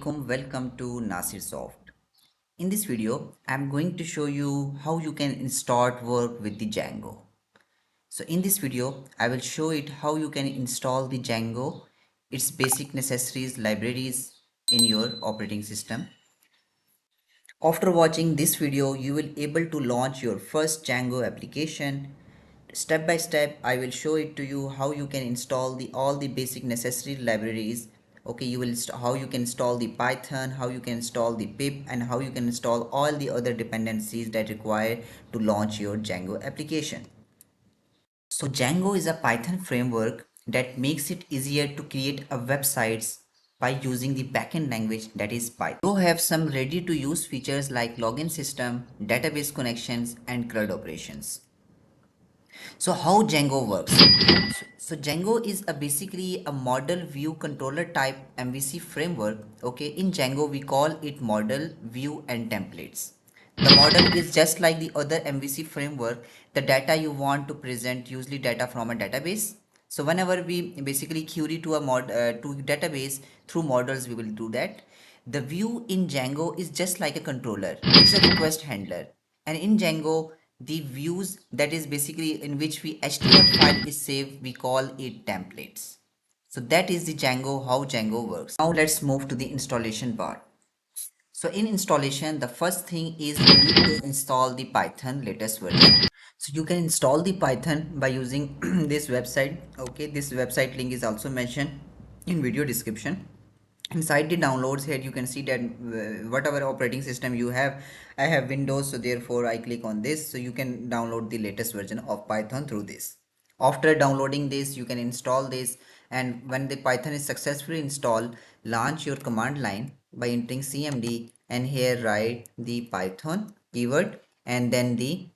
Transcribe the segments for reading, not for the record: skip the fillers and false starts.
Assalamualaikum, welcome to Nasir Soft. In this video, I'm going to show you how you can start work with the Django. So in this video, I will show it how you can install the Django, its basic necessaries, libraries in your operating system. After watching this video, you will able to launch your first Django application. Step by step, I will show it to you how you can install all the basic necessary libraries. Okay, how you can install the Python, how you can install the PIP, and how you can install all the other dependencies that require to launch your Django application. So Django is a Python framework that makes it easier to create a websites by using the backend language that is Python. You have some ready to use features like login system, database connections, and CRUD operations. So how Django works? So Django is basically a model view controller type MVC framework. Okay, in Django we call it model, view, and templates. The model is just like the other MVC framework. The data you want to present usually data from a database. So whenever we basically query to to database through models, we will do that. The view in Django is just like a controller. It's a request handler. And in Django, the views that is basically in which we HTML file is saved, we call it templates. So that is the Django, how Django works. Now let's move to the installation part. So in installation, the first thing is you need to install the Python latest version. So you can install the Python by using this website. Okay, this website link is also mentioned in video description. Inside the downloads, here you can see that whatever operating system you have, I have Windows, so therefore I click on this. So you can download the latest version of Python through this. After downloading this, you can install this, and when the Python is successfully installed, launch your command line by entering cmd, and here write the Python keyword, and then the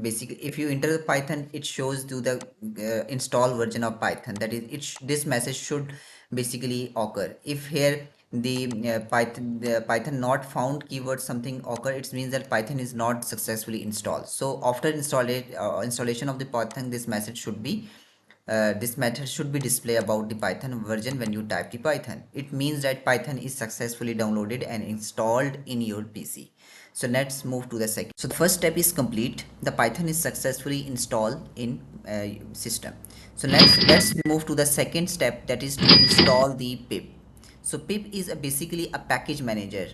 basically if you enter the Python, it shows you the install version of Python. That is, this message should basically occur. If here the Python not found keyword something occur, it means that Python is not successfully installed. So after installation of the Python, this method should be display about the Python version. When you type the Python, it means that Python is successfully downloaded and installed in your PC. So let's move to the second. So the first step is complete. The Python is successfully installed in system. So let's move to the second step, that is to install the PIP. So PIP is basically a package manager.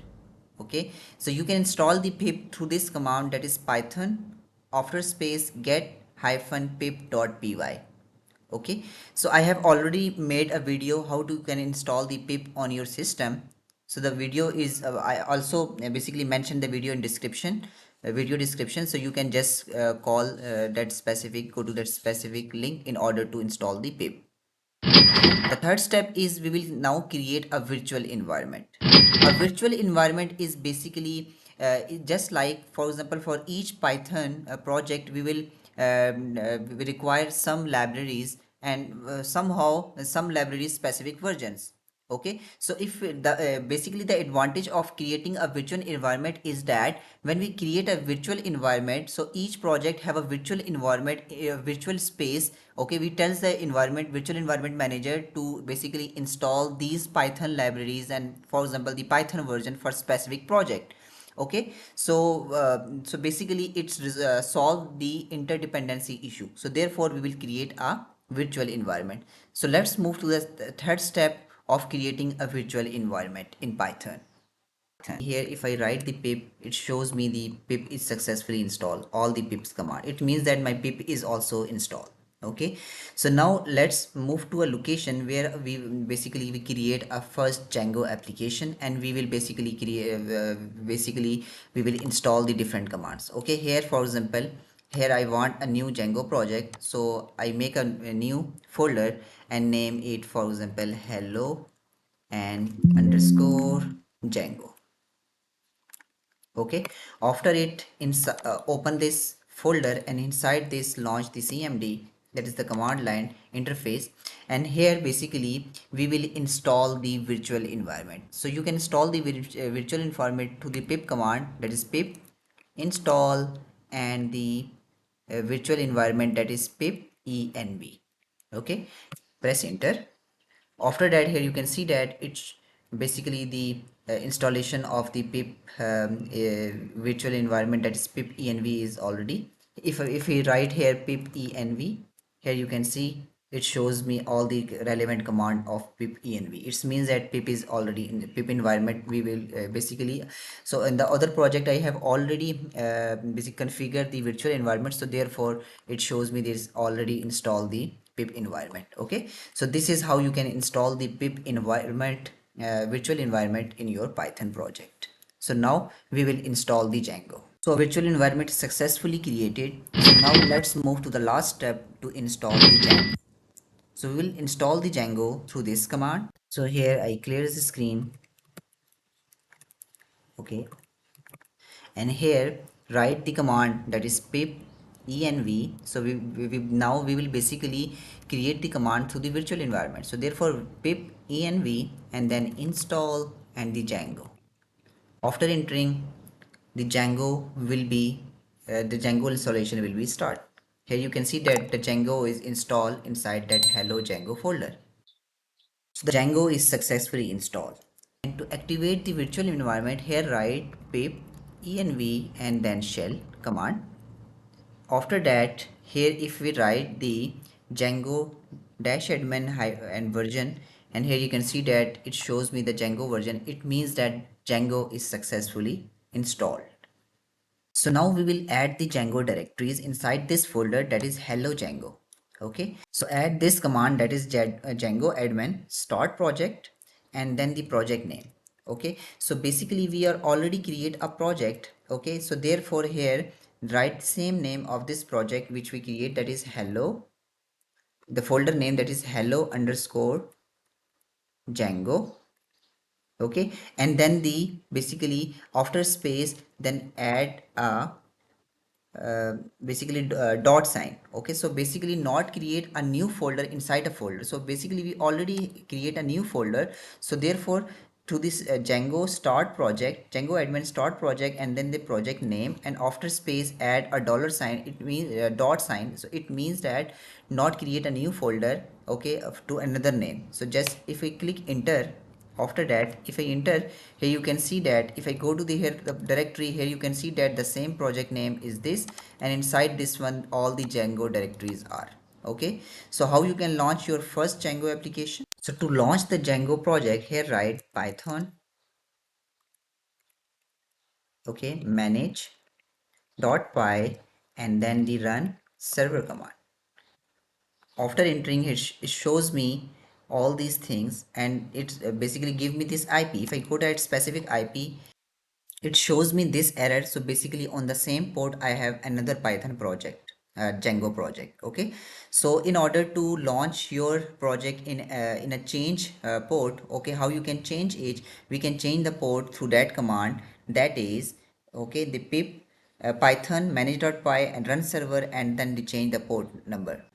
Okay, so you can install the PIP through this command, that is Python after space get hyphen pip.py. Okay, so I have already made a video how to can install the PIP on your system. So the video is I also basically mentioned the video in description, video description, so you can just go to that specific link in order to install the PIP. The third step is we will now create a virtual environment. A virtual environment is basically just like, for example, for each Python project, we require some libraries, and somehow some libraries specific versions. Okay, so if basically the advantage of creating a virtual environment is that when we create a virtual environment, so each project have a virtual environment, a virtual space. Okay, we tells the virtual environment manager to basically install these Python libraries, and for example the Python version for specific project. Okay, so basically it's solve the interdependency issue. So therefore we will create a virtual environment. So let's move to the third step of creating a virtual environment in Python. Here if I write the pip, it shows me the pip is successfully installed, all the pips command. It means that my pip is also installed. Okay, so now let's move to a location where we create a first Django application, and we will basically we will install the different commands. Okay, here for example, here I want a new Django project, so I make a new folder and name it, for example, hello and underscore Django. Okay, after it open this folder, and inside this launch the cmd, that is the command line interface, and here basically we will install the virtual environment. So you can install the virtual environment to the pip command, that is pip install, and the virtual environment, that is pip env. Okay, press enter. After that, here you can see that it's basically the installation of the pip virtual environment, that is pip env, is already. If we write here pip env, here you can see it shows me all the relevant command of pip env. It means that pip is already in the pip environment. We will basically, so in the other project I have already basically configured the virtual environment, so therefore it shows me this already install the pip environment. Okay, so this is how you can install the pip environment, virtual environment, in your Python project. So now we will install the Django. So a virtual environment is successfully created. So now let's move to the last step to install the Django. So we will install the Django through this command. So here I clear the screen. Okay, and here write the command, that is pip env. So now we will basically create the command through the virtual environment. So therefore pip env and then install and the Django. After entering, the Django will be the Django installation will be start. Here you can see that the Django is installed inside that hello Django folder. So the Django is successfully installed. And to activate the virtual environment, here write pip env and then shell command. After that, here if we write the Django dash admin and version, and here you can see that it shows me the Django version, it means that Django is successfully installed. So now we will add the Django directories inside this folder, that is hello Django. Okay, so add this command, that is Django admin start project and then the project name. Okay, so basically we are already create a project. Okay, so therefore here write same name of this project which we create, that is hello, the folder name, that is hello underscore Django. Okay, and then the basically after space then add a basically dot sign. Okay, so basically not create a new folder inside a folder. So basically we already create a new folder. So therefore to this Django start project, Django admin start project, and then the project name, and after space add a dollar sign, it means dot sign. So it means that not create a new folder, okay, to another name. So just if we click enter, after that if I enter, here you can see that if I go to the directory, here you can see that the same project name is this, and inside this one all the Django directories are. Okay, so how you can launch your first Django application? So to launch the Django project, here write python, okay, manage .py and then the run server command. After entering it shows me all these things, and it basically give me this IP. If I go to that specific IP, it shows me this error. So basically on the same port I have another Python project, Django project. Okay, so in order to launch your project in a change port, okay, how you can change it? We can change the port through that command, that is, okay, the pip python manage.py and run server, and then they change the port number.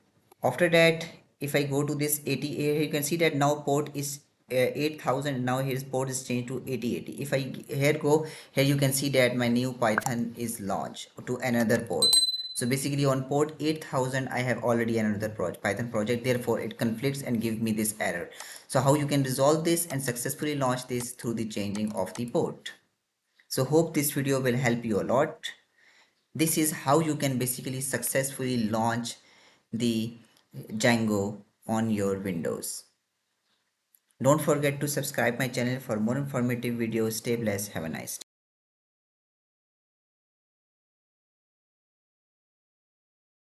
After that, if I go to this 80, you can see that now port is 8000. Now his port is changed to 8080. If I here go, here you can see that my new Python is launched to another port. So basically on port 8000 I have already another Python project, therefore it conflicts and give me this error. So how you can resolve this and successfully launch this through the changing of the port. So hope this video will help you a lot. This is how you can basically successfully launch the Django on your Windows. Don't forget to subscribe my channel for more informative videos. Stay blessed. Have a nice day.